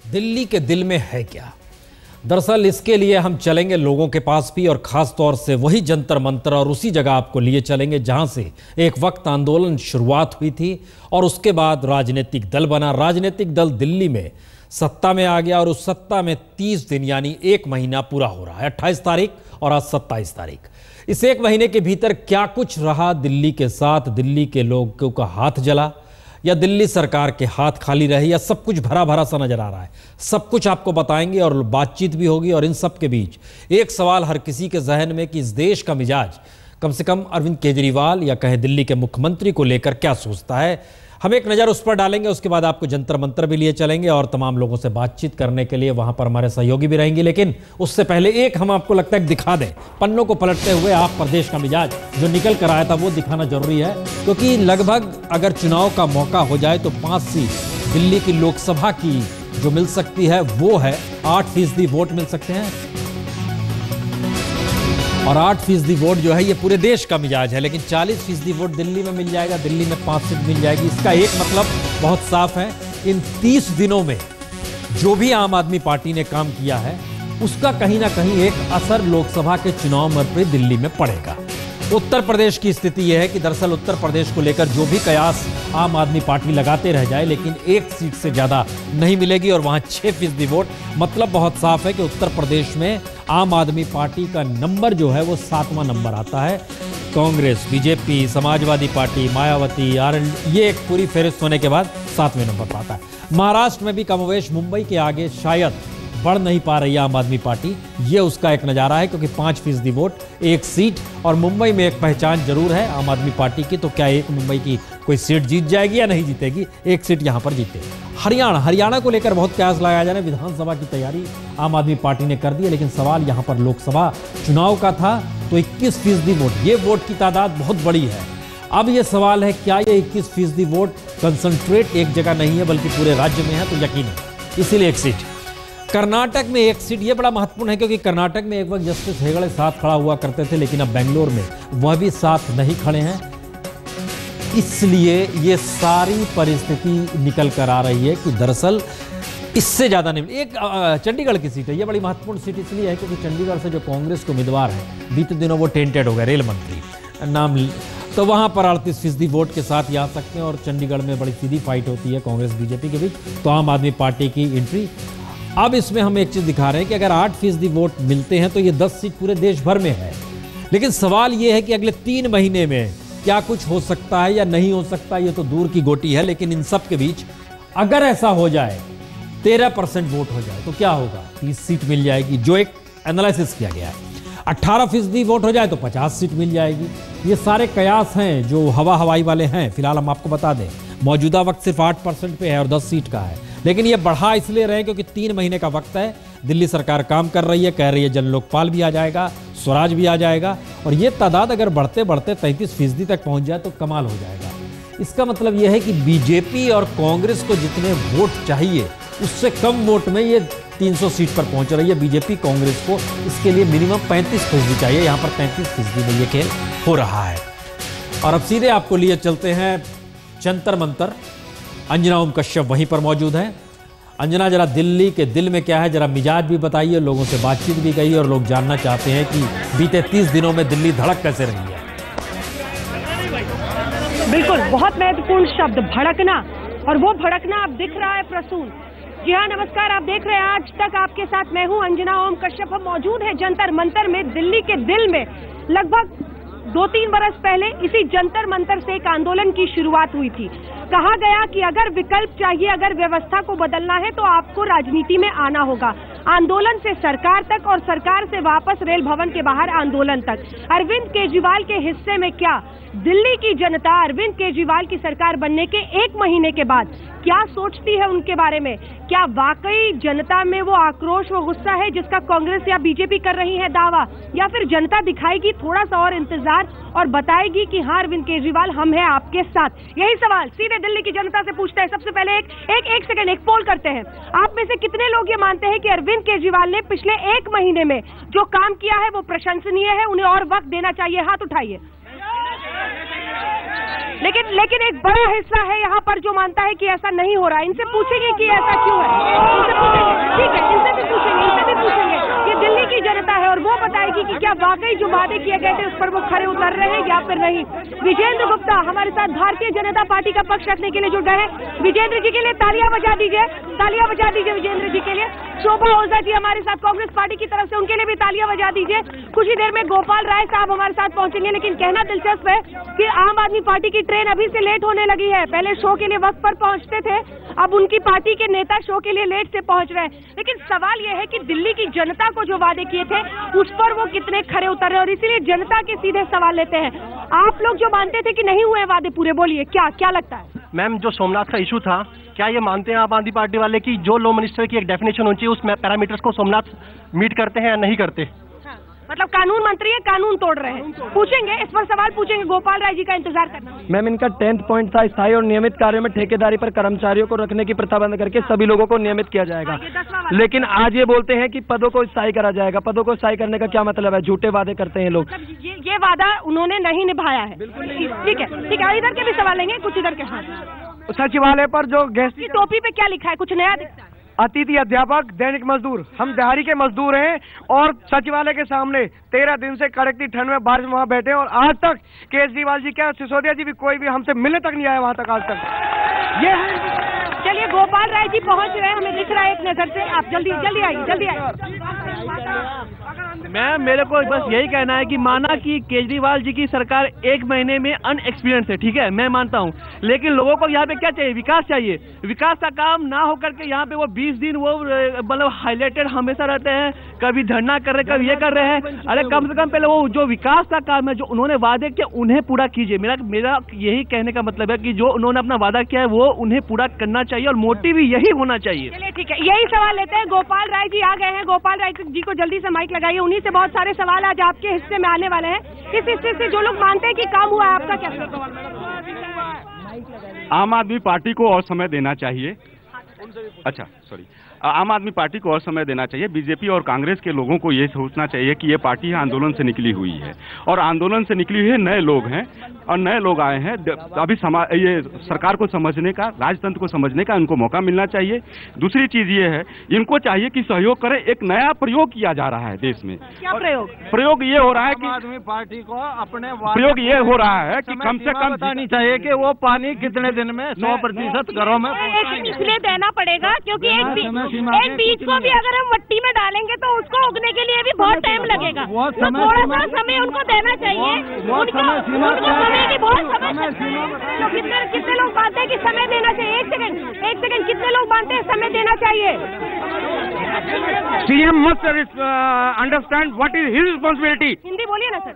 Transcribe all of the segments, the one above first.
दिल्ली के दिल में है क्या? दरअसल इसके लिए हम चलेंगे लोगों के पास भी, और खास तौर से वही जंतर मंतर, और उसी जगह आपको लिए चलेंगे जहां से एक वक्त आंदोलन शुरुआत हुई थी और उसके बाद राजनीतिक दल बना। राजनीतिक दल दिल्ली में सत्ता में आ गया और उस सत्ता में 30 दिन यानी 1 महीना पूरा हो रहा है। 28 तारीख और आज 27 तारीख। इस 1 महीने के भीतर क्या कुछ रहा दिल्ली के साथ? दिल्ली के लोगों का हाथ जला या दिल्ली सरकार के हाथ खाली रहे, या सब कुछ भरा भरा सा नजर आ रहा है? सब कुछ आपको बताएंगे और बातचीत भी होगी। और इन सब के बीच एक सवाल हर किसी के जहन में कि इस देश का मिजाज कम से कम अरविंद केजरीवाल या कहें दिल्ली के मुख्यमंत्री को लेकर क्या सोचता है, हम एक नज़र उस पर डालेंगे। उसके बाद आपको जंतर मंतर भी लिए चलेंगे और तमाम लोगों से बातचीत करने के लिए वहां पर हमारे सहयोगी भी रहेंगे। लेकिन उससे पहले एक हम आपको लगता है दिखा दें, पन्नों को पलटते हुए आप प्रदेश का मिजाज जो निकल कर आया था वो दिखाना जरूरी है, क्योंकि लगभग अगर चुनाव का मौका हो जाए तो 5 सीट दिल्ली की लोकसभा की जो मिल सकती है वो है 8% वोट मिल सकते हैं। और 8% वोट जो है ये पूरे देश का मिजाज है, लेकिन 40% वोट दिल्ली में मिल जाएगा, दिल्ली में 5 सीट मिल जाएगी। इसका एक मतलब बहुत साफ है, इन 30 दिनों में जो भी आम आदमी पार्टी ने काम किया है उसका कहीं ना कहीं एक असर लोकसभा के चुनाव में भी दिल्ली में पड़ेगा। उत्तर प्रदेश की स्थिति यह है कि दरअसल उत्तर प्रदेश को लेकर जो भी कयास आम आदमी पार्टी लगाते रह जाए, लेकिन 1 सीट से ज्यादा नहीं मिलेगी और वहां 6% वोट। मतलब बहुत साफ है कि उत्तर प्रदेश में आम आदमी पार्टी का नंबर जो है वो 7वां नंबर आता है। कांग्रेस, बीजेपी, समाजवादी पार्टी, मायावती, ये एक पूरी फहरिस्त होने के बाद 7वें नंबर पर आता है। महाराष्ट्र में भी कमोवेश मुंबई के आगे शायद बढ़ नहीं पा रही है आम आदमी पार्टी, ये उसका एक नज़ारा है, क्योंकि 5% वोट, 1 सीट। और मुंबई में एक पहचान जरूर है आम आदमी पार्टी की, तो क्या एक मुंबई की कोई सीट जीत जाएगी या नहीं जीतेगी? 1 सीट यहां पर जीते। हरियाणा को लेकर बहुत कयास लगाया जा रहा है। विधानसभा की तैयारी आम आदमी पार्टी ने कर दी है, लेकिन सवाल यहां पर लोकसभा चुनाव का था, तो 21% वोट, ये वोट की तादाद बहुत बड़ी है। अब ये सवाल है क्या ये 21% वोट कंसंट्रेट एक जगह नहीं है बल्कि पूरे राज्य में है? तो यकीन है, इसीलिए 1 सीट। कर्नाटक में 1 सीट, ये बड़ा महत्वपूर्ण है, क्योंकि कर्नाटक में एक वक्त जस्टिस हेगड़े साथ खड़ा हुआ करते थे, लेकिन अब बेंगलोर में वह भी साथ नहीं खड़े हैं। इसलिए ये सारी परिस्थिति निकल कर आ रही है कि दरअसल इससे ज्यादा नहीं। एक चंडीगढ़ की सीट है, ये बड़ी महत्वपूर्ण सीट इसलिए है क्योंकि चंडीगढ़ से जो कांग्रेस के उम्मीदवार हैं बीते दिनों वो टेंटेड हो गए, रेल मंत्री नाम, तो वहां पर 38% वोट के साथ ये आ सकते हैं। और चंडीगढ़ में बड़ी सीधी फाइट होती है कांग्रेस बीजेपी के बीच, तो आम आदमी पार्टी की एंट्री। अब इसमें हम एक चीज दिखा रहे हैं कि अगर 8% वोट मिलते हैं तो ये 10 सीट पूरे देश भर में है। लेकिन सवाल ये है कि अगले 3 महीने में क्या कुछ हो सकता है या नहीं हो सकता, ये तो दूर की गोटी है। लेकिन इन सब के बीच अगर ऐसा हो जाए, 13% वोट हो जाए, तो क्या होगा? 30 सीट मिल जाएगी, जो एक एनालिसिस किया गया है। 18% वोट हो जाए तो 50 सीट मिल जाएगी। ये सारे कयास हैं जो हवाई वाले हैं। फिलहाल हम आपको बता दें, मौजूदा वक्त सिर्फ 8% पे है और 10 सीट का है, लेकिन ये बढ़ा इसलिए रहे क्योंकि 3 महीने का वक्त है। दिल्ली सरकार काम कर रही है, कह रही है जन लोकपाल भी आ जाएगा, स्वराज भी आ जाएगा, और ये तादाद अगर बढ़ते बढ़ते 33% तक पहुंच जाए तो कमाल हो जाएगा। इसका मतलब यह है कि बीजेपी और कांग्रेस को जितने वोट चाहिए उससे कम वोट में ये 300 सीट पर पहुंच रही है बीजेपी। कांग्रेस को इसके लिए मिनिमम 35% चाहिए, यहाँ पर 33% में ये खेल हो रहा है। और अब सीधे आपको लिए चलते हैं जंतर मंतर। अंजना ओम कश्यप वहीं पर मौजूद है। अंजना, जरा दिल्ली के दिल में क्या है, जरा मिजाज भी बताइए। लोगों से बातचीत भी गई और लोग जानना चाहते हैं कि बीते 30 दिनों में दिल्ली धड़क कैसे रही है। बिल्कुल, बहुत महत्वपूर्ण शब्द भड़कना, और वो भड़कना अब दिख रहा है प्रसून। जी हाँ, नमस्कार, आप देख रहे हैं आज तक आपके साथ मैं हूँ अंजना ओम कश्यप। हम मौजूद है जंतर मंतर में, दिल्ली के दिल में। लगभग 2-3 बरस पहले इसी जंतर मंतर से एक आंदोलन की शुरुआत हुई थी। कहा गया कि अगर विकल्प चाहिए, अगर व्यवस्था को बदलना है तो आपको राजनीति में आना होगा। आंदोलन से सरकार तक और सरकार से वापस रेल भवन के बाहर आंदोलन तक। अरविंद केजरीवाल के हिस्से में क्या दिल्ली की जनता अरविंद केजरीवाल की सरकार बनने के 1 महीने के बाद क्या सोचती है उनके बारे में? क्या वाकई जनता में वो आक्रोश, वो गुस्सा है जिसका कांग्रेस या बीजेपी कर रही है दावा, या फिर जनता दिखाएगी थोड़ा सा और इंतजार और बताएगी कि हाँ अरविंद केजरीवाल हम हैं आपके साथ? यही सवाल सीधे दिल्ली की जनता से पूछते हैं। सबसे पहले एक सेकंड, एक पोल करते हैं। आप में से कितने लोग ये मानते हैं कि अरविंद केजरीवाल ने पिछले 1 महीने में जो काम किया है वो प्रशंसनीय है, उन्हें और वक्त देना चाहिए? हाथ उठाइए। लेकिन एक बड़ा हिस्सा है यहाँ पर जो मानता है कि ऐसा नहीं हो रहा है। इनसे पूछेंगे कि ऐसा क्यों है। क्या वाकई जो वादे किए गए थे उस पर वो खरे उतर रहे हैं या फिर नहीं। विजेंद्र गुप्ता हमारे साथ भारतीय जनता पार्टी का पक्ष रखने के लिए जुड़ गए हैं। विजेंद्र जी के लिए तालियां बजा दीजिए, तालियां बजा दीजिए विजेंद्र जी के लिए। शोभा ओझा जी हमारे साथ कांग्रेस पार्टी की तरफ से, उनके लिए भी तालियां बजा दीजिए। कुछ ही देर में गोपाल राय साहब हमारे साथ पहुंचेंगे, लेकिन कहना दिलचस्प है कि आम आदमी पार्टी की ट्रेन अभी से लेट होने लगी है। पहले शो के लिए वक्त पर पहुंचते थे, अब उनकी पार्टी के नेता शो के लिए लेट से पहुंच रहे हैं। लेकिन सवाल यह है कि दिल्ली की जनता को जो वादे किए थे उस पर वो कितने खरे उतर रहे हैं, और इसीलिए जनता के सीधे सवाल लेते हैं। आप लोग जो मानते थे कि नहीं हुए वादे पूरे, बोलिए क्या लगता है? मैम, जो सोमनाथ का इशू था, क्या ये मानते हैं आम आदमी पार्टी वाले कि जो लॉ मिनिस्टर की एक डेफिनेशन होनी चाहिए उस पैरामीटर्स को सोमनाथ मीट करते हैं या नहीं करते? मतलब कानून मंत्री है, कानून तोड़ रहे हैं। पूछेंगे, इस पर सवाल पूछेंगे, गोपाल राय जी का इंतजार करना। मैम, इनका 10th पॉइंट था, स्थायी और नियमित कार्यों में ठेकेदारी पर कर्मचारियों को रखने की प्रथा बंद करके सभी लोगों को नियमित किया जाएगा। लेकिन आज ये बोलते हैं कि पदों को स्थायी करा जाएगा। पदों को स्थायी करने का क्या मतलब है? झूठे वादे करते हैं लोग। मतलब ये वादा उन्होंने नहीं निभाया है। ठीक है, इधर के भी सवाल लेंगे, कुछ इधर के। सचिवालय पर जो गेस्ट की टोपी पे क्या लिखा है, कुछ नया दिखता है? अतिथि अध्यापक, दैनिक मजदूर, हम दिहाड़ी के मजदूर हैं और सचिवालय के सामने 13 दिन से कड़कती ठंड में बारिश में वहाँ बैठे हैं और आज तक केजरीवाल जी क्या सिसोदिया जी भी कोई भी हमसे मिलने तक नहीं आया वहाँ तक आज तक। ये चलिए, गोपाल राय जी पहुँच रहे हैं, हमें दिख रहा है एक नजर से। आप जल्दी आइए। मैम, मेरे को बस यही कहना है कि माना कि केजरीवाल जी की सरकार 1 महीने में अनएक्सपीरियंस है, ठीक है, मैं मानता हूँ, लेकिन लोगों को यहाँ पे क्या चाहिए? विकास चाहिए। विकास का काम ना हो करके यहाँ पे वो 20 दिन वो मतलब हाईलाइटेड हमेशा रहते हैं, कभी धरना कर रहे, कभी ये कर रहे हैं। अरे कम से कम पहले वो जो विकास का काम है, जो उन्होंने वादे किए उन्हें पूरा कीजिए। मेरा यही कहने का मतलब है कि जो उन्होंने अपना वादा किया है वो उन्हें पूरा करना चाहिए और मोटिव भी यही होना चाहिए। चलिए ठीक है, यही सवाल लेते हैं। गोपाल राय जी आ गए हैं। गोपाल राय जी को जल्दी से माइक लगाइए, उन्हीं से बहुत सारे सवाल आज आपके हिस्से में आने वाले हैं। इस हिस्से से जो लोग मानते हैं कि काम हुआ है, आपका क्या सवाल? आम आदमी पार्टी को और समय देना चाहिए। अच्छा, सॉरी, आम आदमी पार्टी को और समय देना चाहिए। बीजेपी और कांग्रेस के लोगों को ये सोचना चाहिए कि ये पार्टी आंदोलन से निकली हुई है और आंदोलन से निकली हुई नए लोग हैं और नए लोग आए हैं। अभी ये सरकार को समझने का, राजतंत्र को समझने का इनको मौका मिलना चाहिए। दूसरी चीज ये है, इनको चाहिए कि सहयोग करें। एक नया प्रयोग किया जा रहा है देश में। क्या प्रयोग ये हो रहा है कि आदमी पार्टी को अपने प्रयोग ये हो रहा है कि कम से कम बतानी चाहिए कि वो पानी कितने दिन में 100% घरों में इसलिए देना पड़ेगा, क्योंकि एक बीज को भी अगर हम मिट्टी में डालेंगे तो उसको उगने के लिए भी बहुत टाइम लगेगा। तो थोड़ा सा समय उनको देना चाहिए। उनको समय की बहुत समय। कितने लोग मानते हैं कि समय देना चाहिए? एक सेकंड, कितने लोग मानते हैं समय देना चाहिए? CM must understand what is his responsibility. Hindi बोलिए ना सर।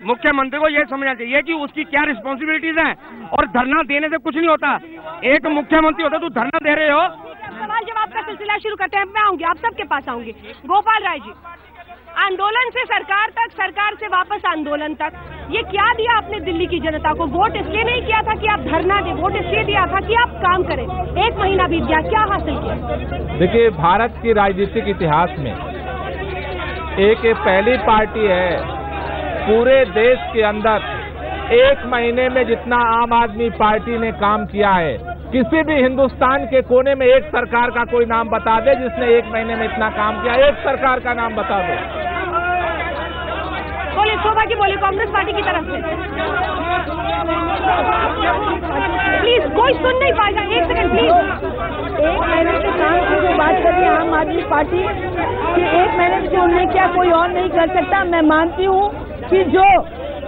मुख्यमंत्री को यह समझना चाहिए कि उसकी क्या रिस्पॉन्सिबिलिटीज हैं और धरना देने से कुछ नहीं होता। एक मुख्यमंत्री होता, तो धरना दे रहे हो। सवाल जवाब का सिलसिला शुरू करते हैं। मैं आऊंगी, आप सबके पास आऊंगी। गोपाल राय जी, आंदोलन से सरकार तक, सरकार से वापस आंदोलन तक, ये क्या दिया आपने दिल्ली की जनता को? वोट इसलिए नहीं किया था कि आप धरना दें, वोट इसलिए दिया था कि आप काम करें। 1 महीना बीत गया, क्या हासिल किया? देखिए, भारत के राजनीतिक इतिहास में एक पहली पार्टी है पूरे देश के अंदर 1 महीने में जितना आम आदमी पार्टी ने काम किया है। किसी भी हिंदुस्तान के कोने में एक सरकार का कोई नाम बता दे जिसने 1 महीने में इतना काम किया। एक सरकार का नाम बता दो। बोलिए, शोभा जी बोलिए, कांग्रेस पार्टी की तरफ से। प्लीज, कोई सुन नहीं पाएगा। 1 सेकंड प्लीज। 1 महीने से काम की जो बात करिए आम आदमी पार्टी कि 1 महीने से उन्हें क्या कोई और नहीं कर सकता। मैं मानती हूँ कि जो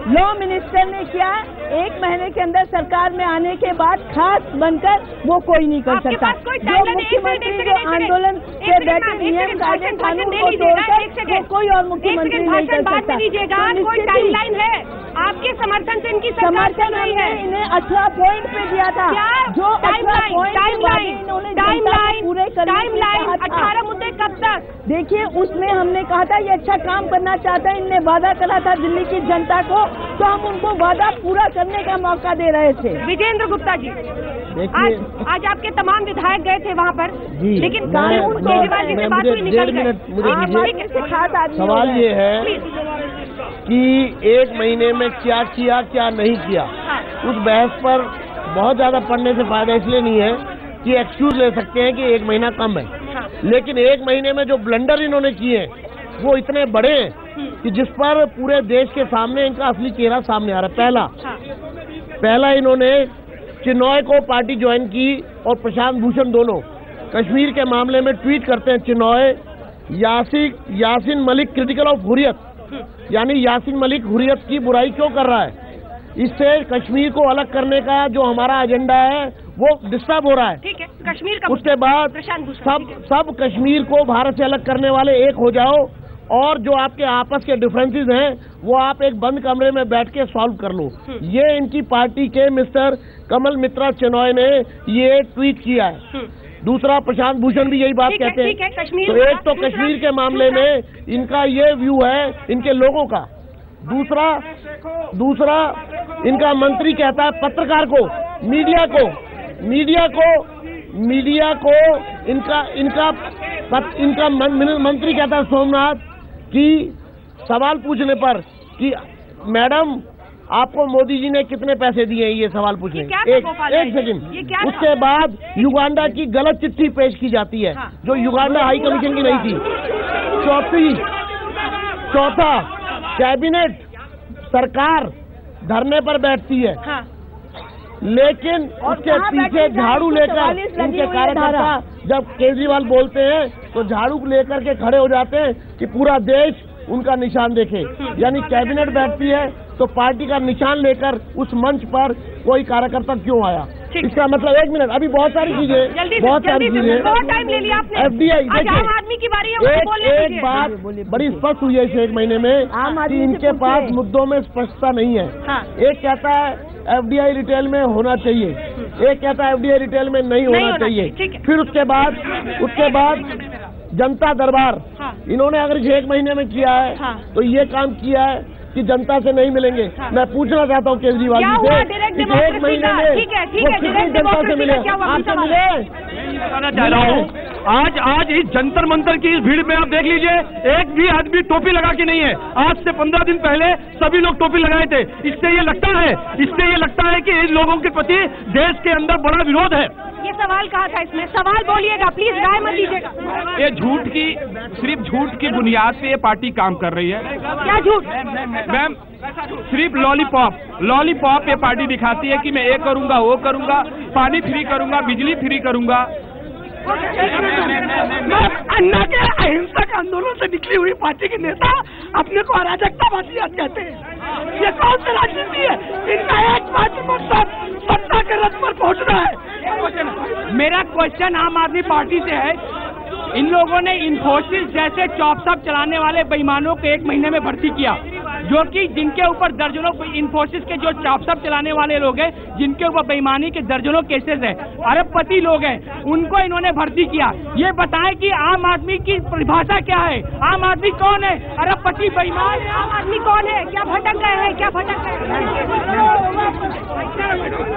लॉ मिनिस्टर ने किया 1 महीने के अंदर सरकार में आने के बाद खास बनकर वो कोई नहीं कर सकता। जो मुख्यमंत्री जो आंदोलन के बैठे नियम कायदे कानून को तोड़कर कोई और मुख्यमंत्री नहीं कर सकता। कोई टाइमलाइन है आपके समर्थन से? इनकी समर्थन नहीं है। इन्हें 18 पॉइंट पे दिया था, जो 18 टाइमलाइन 18 मुद्दे कब तक? देखिए, उसमें हमने कहा था ये अच्छा काम करना चाहता है। इनने वादा करा था दिल्ली की जनता को, तो हम उनको वादा पूरा करने का मौका दे रहे थे। विजेंद्र गुप्ता जी, आज आपके तमाम विधायक गए थे वहाँ पर, लेकिन कानून केजरीवाल जी से बात हुई, निकल गए। सवाल ये है कि 1 महीने में क्या किया क्या नहीं किया, उस बहस पर बहुत ज्यादा पढ़ने से फायदा इसलिए नहीं है कि एक्सक्यूज ले सकते हैं कि 1 महीना कम है, लेकिन 1 महीने में जो ब्लंडर इन्होंने किए वो इतने बड़े हैं कि जिस पर पूरे देश के सामने इनका असली चेहरा सामने आ रहा है। पहला इन्होंने चिन्नॉय को पार्टी ज्वाइन की और प्रशांत भूषण दोनों कश्मीर के मामले में ट्वीट करते हैं चिन्नॉय यासीन मलिक क्रिटिकल ऑफ हुर्रियत, यानी यासीन मलिक हुर्रियत की बुराई क्यों कर रहा है, इससे कश्मीर को अलग करने का जो हमारा एजेंडा है वो डिस्टर्ब हो रहा है। ठीक है, कश्मीर का उसके बाद सब कश्मीर को भारत से अलग करने वाले एक हो जाओ और जो आपके आपस के डिफरेंसेस हैं वो आप एक बंद कमरे में बैठ के सॉल्व कर लो। ये इनकी पार्टी के मिस्टर कमल मित्रा चिन्नॉय ने ये ट्वीट किया है। दूसरा, प्रशांत भूषण भी यही बात कहते हैं। तो एक तो कश्मीर के मामले में इनका ये व्यू है इनके लोगों का। दूसरा इनका मंत्री कहता है पत्रकार को, मीडिया को इनका मंत्री कहता है सोमनाथ कि सवाल पूछने पर कि मैडम आपको मोदी जी ने कितने पैसे दिए हैं, ये सवाल पूछने। एक सेकंड, उसके बाद युगांडा की गलत चिट्ठी पेश की जाती है जो युगांडा हाई कमीशन की नहीं थी। चौथा, कैबिनेट सरकार धरने पर बैठती है लेकिन उसके पीछे झाड़ू लेकर इनके कार्यकर्ता जब केजरीवाल बोलते हैं तो झाड़ू लेकर के खड़े हो जाते हैं कि पूरा देश उनका निशान देखे। यानी कैबिनेट बैठती है तो पार्टी का निशान लेकर उस मंच पर कोई कार्यकर्ता क्यों आया, इसका मतलब 1 मिनट, अभी बहुत सारी चीजें टाइम ले लिया आपने। FDI देखिए, आम आदमी की बारी है, एक बात बड़ी स्पष्ट हुई है इस 1 महीने में कि इनके पास मुद्दों में स्पष्टता नहीं है। एक कहता है FDI रिटेल में होना चाहिए, एक कहता है FDI रिटेल में नहीं होना चाहिए। फिर उसके बाद जनता दरबार इन्होंने अगर 1 महीने में किया है तो ये काम किया है कि जनता से नहीं मिलेंगे। मैं पूछना चाहता हूँ केजरीवाल जी से, 1 महीने में वो कितनी जनता से मिले, आपसे मिले? आज इस जंतर मंतर की इस भीड़ में आप देख लीजिए, एक भी आदमी टोपी लगा के नहीं है। आज से 15 दिन पहले सभी लोग टोपी लगाए थे। इससे ये लगता है कि इन लोगों के प्रति देश के अंदर बड़ा विरोध है। ये सवाल कहा था, इसमें सवाल बोलिएगा प्लीज, राय मत दीजिएगा। ये सिर्फ झूठ की बुनियाद पे ये पार्टी काम कर रही है। क्या झूठ? मैम, सिर्फ लॉलीपॉप ये पार्टी दिखाती है कि मैं ये करूंगा, वो करूंगा, पानी फ्री करूंगा, बिजली फ्री करूंगा। अन्ना के अहिंसक आंदोलन से निकली हुई पार्टी के नेता अपने को अराजकतावादी कहते हैं। ये कौन सी राजनीति है? इनका एकमात्र मकसद सत्ता के रथ पर पहुंचना है। मेरा क्वेश्चन आम आदमी पार्टी से है, इन लोगों ने इन्फोसिस जैसे चॉपसअप चलाने वाले बेईमानों को 1 महीने में भर्ती किया, जो कि जिनके ऊपर दर्जनों, इन्फोसिस के जो चॉपसअप चलाने वाले लोग हैं जिनके ऊपर बेईमानी के दर्जनों केसेस हैं, अरबपति लोग हैं, उनको इन्होंने भर्ती किया। ये बताएं कि आम आदमी की परिभाषा क्या है? आम आदमी कौन है? अरबपति, बेईमान? आम आदमी कौन है? क्या भटक गए हैं?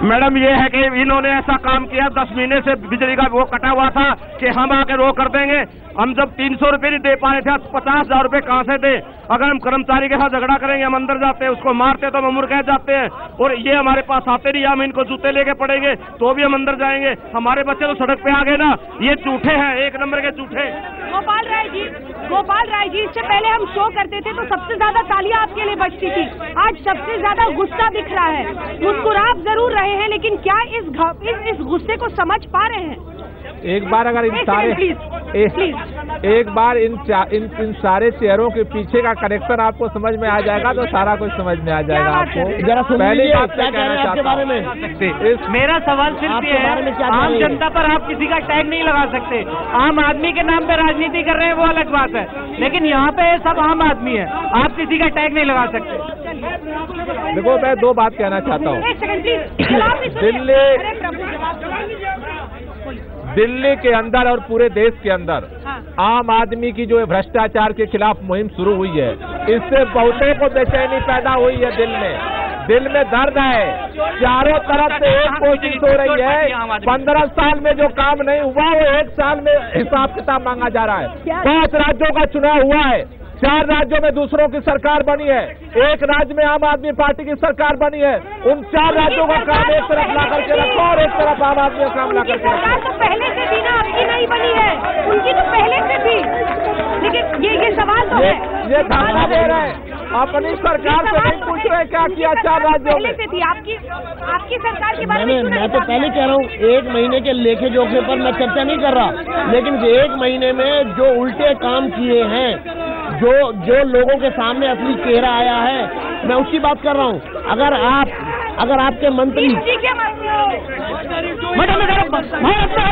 मैडम, ये है कि इन्होंने ऐसा काम किया, 10 महीने से बिजली का वो कटा हुआ था कि हम आकर वो कर देंगे। हम जब 300 रुपये नहीं दे पा रहे थे, 50,000 रुपये कहाँ से दे? अगर हम कर्मचारी के साथ झगड़ा करेंगे, हम अंदर जाते हैं, उसको मारते तो हम उम्र कैद जाते हैं, और ये हमारे पास आते नहीं, हम इनको जूते लेके पड़ेंगे तो भी हम अंदर जाएंगे। हमारे बच्चे तो सड़क पे आ गए ना, ये झूठे हैं, 1 नंबर के झूठे। गोपाल राय जी, इससे पहले हम शो करते थे तो सबसे ज्यादा तालियां आपके लिए बजती थी, आज सबसे ज्यादा गुस्सा दिख रहा है। मुस्कुरा जरूर रहे हैं लेकिन क्या इस गुस्से को समझ पा रहे हैं? एक बार अगर इन सारे चेहरों के पीछे का कनेक्शन आपको समझ में आ जाएगा तो सारा कुछ समझ में आ जाएगा आपको। पहली बात क्या कहना चाहता हूं, मेरा सवाल सिर्फ ये है, आम जनता पर आप किसी का टैग नहीं लगा सकते। आम आदमी के नाम पे राजनीति कर रहे हैं वो अलग बात है, लेकिन यहाँ पे सब आम आदमी है, आप किसी का टैग नहीं लगा सकते। देखो, मैं 2 बात कहना चाहता हूँ। दिल्ली के अंदर और पूरे देश के अंदर आम आदमी की जो भ्रष्टाचार के खिलाफ मुहिम शुरू हुई है, इससे बहुतों को बेचैनी पैदा हुई है। दिल में दर्द है, चारों तरफ से एक कोशिश हो रही है। 15 साल में जो काम नहीं हुआ वो 1 साल में हिसाब किताब मांगा जा रहा है। 5 राज्यों का चुनाव हुआ है, 4 राज्यों में दूसरों की सरकार बनी है, 1 राज्य में आम आदमी पार्टी की सरकार बनी है। उन 4 राज्यों का काम एक तरफ ला करके रखो और एक तरफ आम आदमी का काम ला करके रखो। तो पहले से थी ना, आपकी नहीं बनी है, उनकी तो पहले से थी। लेकिन ये सवाल तो है, ये धरना दे रहे अपनी सरकार से नहीं पूछ रहे क्या किया 4 राज्यों में? थी आपकी सरकार के बारे में। मैं तो पहले कह रहा हूँ 1 महीने के लेखे जोखे पर मैं चर्चा नहीं कर रहा, लेकिन 1 महीने में जो उल्टे काम किए हैं, जो लोगों के सामने असली चेहरा आया है, मैं उसकी बात कर रहा हूँ। अगर आपके मंत्री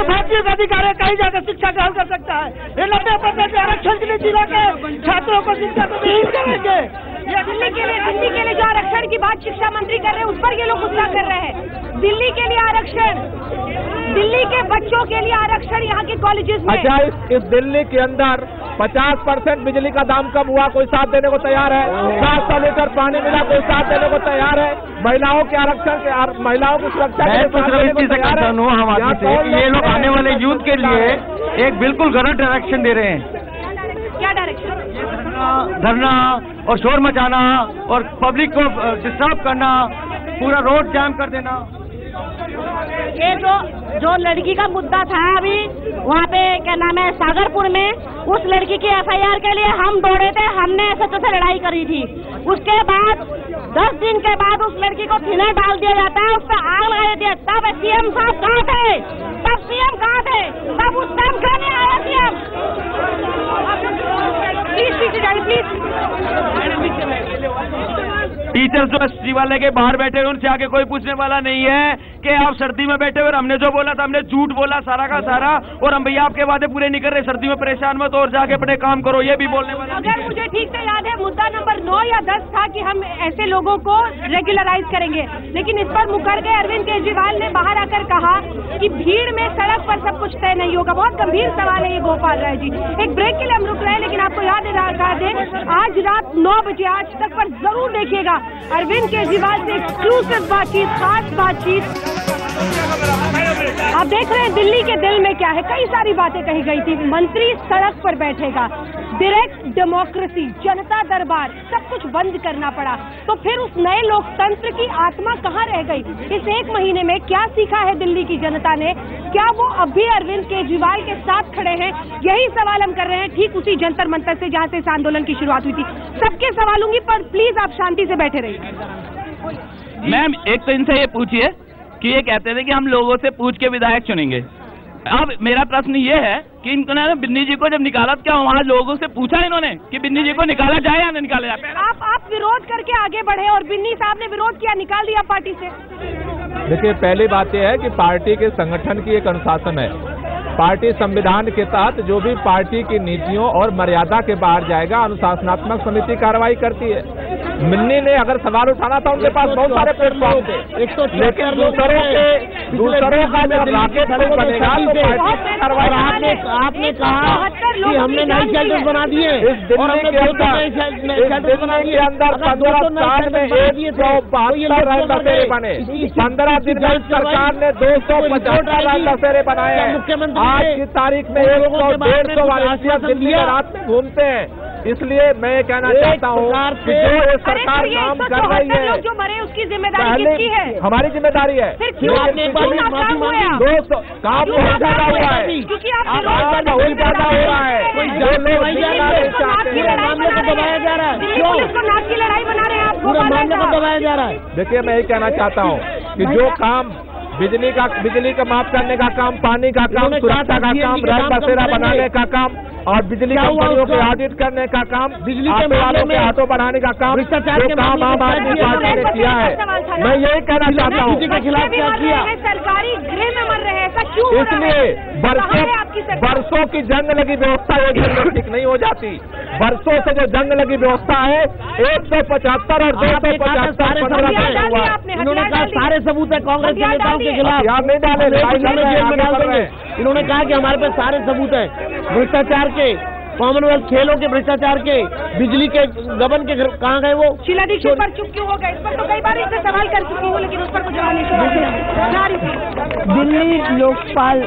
भारतीय अधिकारी कहीं जाकर शिक्षा ग्रहण कर सकता है, ये 90% आरक्षण के लिए जिला के छात्रों को शिक्षा तो नहीं करेंगे। ये दिल्ली के लिए जो आरक्षण की बात शिक्षा मंत्री कर रहे हैं, उस पर ये लोग गुस्सा कर रहे हैं। दिल्ली के लिए आरक्षण, दिल्ली के बच्चों के लिए आरक्षण यहाँ के कॉलेजेस में। अच्छा, इस दिल्ली के अंदर 50% बिजली का दाम कम हुआ, कोई साथ देने को तैयार है? 700 लीटर पानी मिला, कोई साथ देने को तैयार है? महिलाओं के आरक्षण के, महिलाओं की सुरक्षा मैं कुछ रवि से कहता हूँ हम आदमी से कि ये लोग आने वाले यूथ के लिए एक बिल्कुल गलत डायरेक्शन दे रहे हैं। क्या डायरेक्शन? धरना और शोर मचाना और पब्लिक को डिस्टर्ब करना, पूरा रोड जाम कर देना। ये जो लड़की का मुद्दा था अभी वहाँ पे क्या नाम है सागरपुर में, उस लड़की की FIR के लिए हम दौड़े थे, हमने SHO से लड़ाई करी थी। उसके बाद 10 दिन के बाद उस लड़की को थिनर डाल दिया जाता है, उस पर आग लगा देती है। तब CM साहब कहाँ थे? तब CM कहाँ थे? तब उस टाइम क्यों नहीं आया CM? प्लीज टीचर्स जो सचिवालय के बाहर बैठे हुए उनसे आगे कोई पूछने वाला नहीं है कि आप सर्दी में बैठे हुए, हमने जो बोला था हमने झूठ बोला सारा का सारा, और हम भैया आपके वादे पूरे नहीं कर रहे, सर्दी में परेशान मत और जाके अपने काम करो, ये भी बोलने वाला। अगर मुझे ठीक से याद है मुद्दा नंबर 9 या 10 था कि हम ऐसे लोगों को रेगुलराइज करेंगे, लेकिन इस पर मुकर गए। अरविंद केजरीवाल ने बाहर आकर कहा कि भीड़ में सड़क पर सब कुछ तय नहीं होगा। बहुत गंभीर सवाल है ये गोपाल राय जी। एक ब्रेक के लिए हम रुक रहे हैं, लेकिन आपको याद दें आज रात 9 बजे आज तक पर जरूर देखिएगा अरविंद केजरीवाल से एक्सक्लूसिव बातचीत, खास बातचीत। आप देख रहे हैं दिल्ली के दिल में क्या है, कई सारी बातें कही गई थी। मंत्री सड़क पर बैठेगा, डायरेक्ट डेमोक्रेसी, जनता दरबार, सब कुछ बंद करना पड़ा। तो फिर उस नए लोकतंत्र की आत्मा कहाँ रह गई? इस 1 महीने में क्या सीखा है दिल्ली की जनता ने? क्या वो अब भी अरविंद केजरीवाल के साथ खड़े हैं? यही सवाल हम कर रहे हैं, ठीक उसी जंतर मंतर से जहाँ से इस आंदोलन की शुरुआत हुई थी। सबके सवालूंगी, पर प्लीज आप शांति से बैठे रहिए। मैम, एक तो इनसे ये पूछिए कि ये कहते थे कि हम लोगों से पूछ के विधायक चुनेंगे। अब मेरा प्रश्न ये है कि इन्होंने बिन्नी जी को जब निकाला, क्या वहाँ लोगों से पूछा इन्होंने कि बिन्नी जी को निकाला जाए या नहीं निकाला जाए? आप विरोध करके आगे बढ़े और बिन्नी साहब ने विरोध किया, निकाल दिया पार्टी से। देखिए, पहली बात यह है कि पार्टी के संगठन की एक अनुशासन है। पार्टी संविधान के तहत जो भी पार्टी की नीतियों और मर्यादा के बाहर जाएगा, अनुशासनात्मक समिति कार्रवाई करती है। मिन्नी ने अगर सवाल उठाना था, उनके पास बहुत सारे प्लेटफॉर्म थे, लेकिन दूसरों का जब राकेट बनेगा तो कार्रवाई। आपने कहा कि हमने नए शेल्टर बना दिए, इस दिल्ली के अंदर 15 साल में 172 बसेरे बने। 15 दिन में सरकार ने 275 बसेरे बनाए हैं। आज की तारीख में 100-150 वाले दिल्ली में रात में घूमते हैं। इसलिए मैं कहना चाहता हूँ कि जो ये सरकार काम कर रही है, जो मरे उसकी जिम्मेदारी किसकी है? हमारी जिम्मेदारी है। दोस्तों, काम बहुत ज्यादा हुआ है, बहुत ज्यादा हो रहा है। जो लोग मामले को दबाया जा रहा है, नाक की लड़ाई बना रहे हैं आप, पूरे मामले को दबाया जा रहा है। देखिए, मैं ये कहना चाहता हूँ कि जो काम बिजली का माफ करने का काम, पानी का काम, सुरक्षा का काम, रेल बसेरा बनाने का काम और बिजली कंपनियों के ऑडिट करने का काम, बिजली के वालों में ऑटो बढ़ाने का काम, जो काम आम आदमी पार्टी ने किया है, मैं यही कहना चाहता हूँ। के खिलाफ क्या किया? सरकारी गृह में मर रहे हैं, ऐसा क्यों? इसलिए बरसों की जंग लगी व्यवस्था एक दिन में ठीक नहीं हो जाती। बरसों से जो जंग लगी व्यवस्था है, 175 और 275 इन्होंने कहा सारे सबूत है कांग्रेस के नेताओं के खिलाफ। नहीं डाले, इन्होंने कहा कि हमारे पास सारे सबूत हैं, भ्रष्टाचार के, कॉमनवेल्थ खेलों के भ्रष्टाचार के, बिजली के गबन के। कहाँ गए वो? शीला दीक्षित पर चुप क्यों हो गए? इस पर तो कई बार इससे सवाल कर चुकी हूँ, लेकिन उस पर कुछ जवाब नहीं। दिल्ली लोकपाल,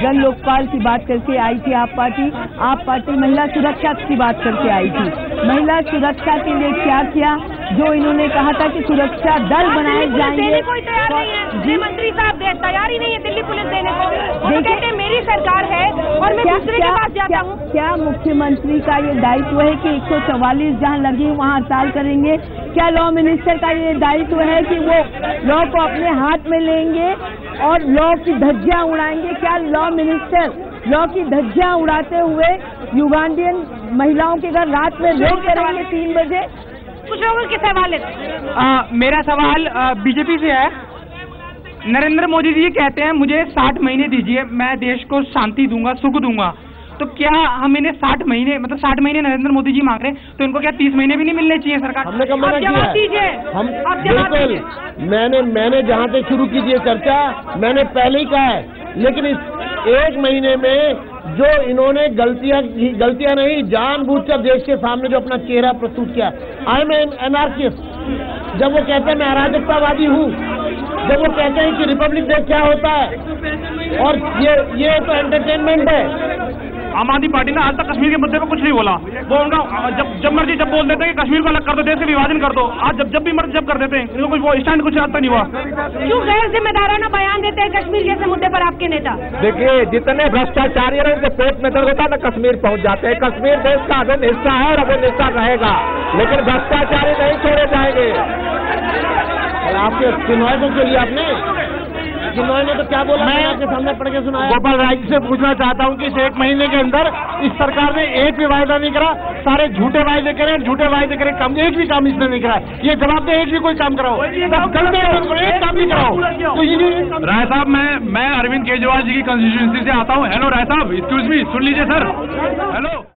जन लोकपाल की बात करके आई थी आप पार्टी महिला सुरक्षा की बात करके आई थी। महिला सुरक्षा के लिए क्या किया? जो इन्होंने कहा था कि सुरक्षा दल बनाए जाएंगे। कोई तैयार नहीं है। गृह मंत्री साहब है, तैयार ही नहीं है दिल्ली पुलिस देने को। वो कहते हैं मेरी सरकार है और मैं दूसरे के पास जाता हूँ। क्या मुख्यमंत्री का ये दायित्व है कि 144 जहाँ लगी वहाँ हड़ताल करेंगे? क्या लॉ मिनिस्टर का ये दायित्व है कि वो लॉ को अपने हाथ में लेंगे और लॉ की धज्जियां उड़ाएंगे? क्या लॉ मिनिस्टर लॉ की धज्जियां उड़ाते हुए युगांडियन महिलाओं के घर रात में रेड करेंगे 3 बजे? कुछ लोगों के सवाल है। मेरा सवाल बीजेपी से है। नरेंद्र मोदी जी कहते हैं मुझे 60 महीने दीजिए, मैं देश को शांति दूंगा, सुख दूंगा। तो क्या हम इन्हें 60 महीने, मतलब 60 महीने नरेंद्र मोदी जी मांग रहे हैं, तो इनको क्या 30 महीने भी नहीं मिलने चाहिए सरकार? हमने कब मना किया है? हम बिल्कुल मैंने जहाँ से शुरू की थी चर्चा, मैंने पहले ही कहा है, लेकिन इस 1 महीने में जो इन्होंने गलतियां नहीं, जानबूझकर देश के सामने जो अपना चेहरा प्रस्तुत किया। I am an anarchist. जब वो कहते हैं मैं अराजकतावादी हूँ, जब वो कहते हैं कि रिपब्लिक डे क्या होता है, और ये तो एंटरटेनमेंट है। आम आदमी पार्टी ने आज तक कश्मीर के मुद्दे पर कुछ नहीं बोला। वो उनका जब मर्जी जब बोल देते हैं कि कश्मीर को अलग कर दो, देश का विभाजन कर दो। आज जब भी मर्जी जब कर देते हैं, इनको कुछ वो स्टैंड कुछ आज तक नहीं हुआ। क्यों गैर जिम्मेदाराना बयान देते हैं कश्मीर जैसे मुद्दे पर आपके नेता? देखिए, जितने भ्रष्टाचारी है उनके पेट में दर्द होता है ना, कश्मीर पहुंच जाते हैं। कश्मीर देश का अभिन्न हिस्सा है और अभिन्न हिस्सा रहेगा, लेकिन भ्रष्टाचारी नहीं छोड़े जाएंगे। आपके सुनवाई को क्यों लिया आपने? चिन्मय ने तो क्या बोला, मैं आपके सामने पढ़ के सुनाया। गोपाल राय जी से पूछना चाहता हूं कि इस 1 महीने के अंदर इस सरकार ने एक भी वायदा नहीं करा, सारे झूठे वायदे करे, काम एक भी काम इसने नहीं करा। ये जवाब दे, एक भी कोई काम कराओ, एक काम नहीं कराओ। तो ये राय साहब, मैं अरविंद केजरीवाल जी की कंस्टिट्यूएंसी से आता हूँ। हेलो राय साहब, एक्सक्यूज मी, सुन लीजिए सर। हेलो।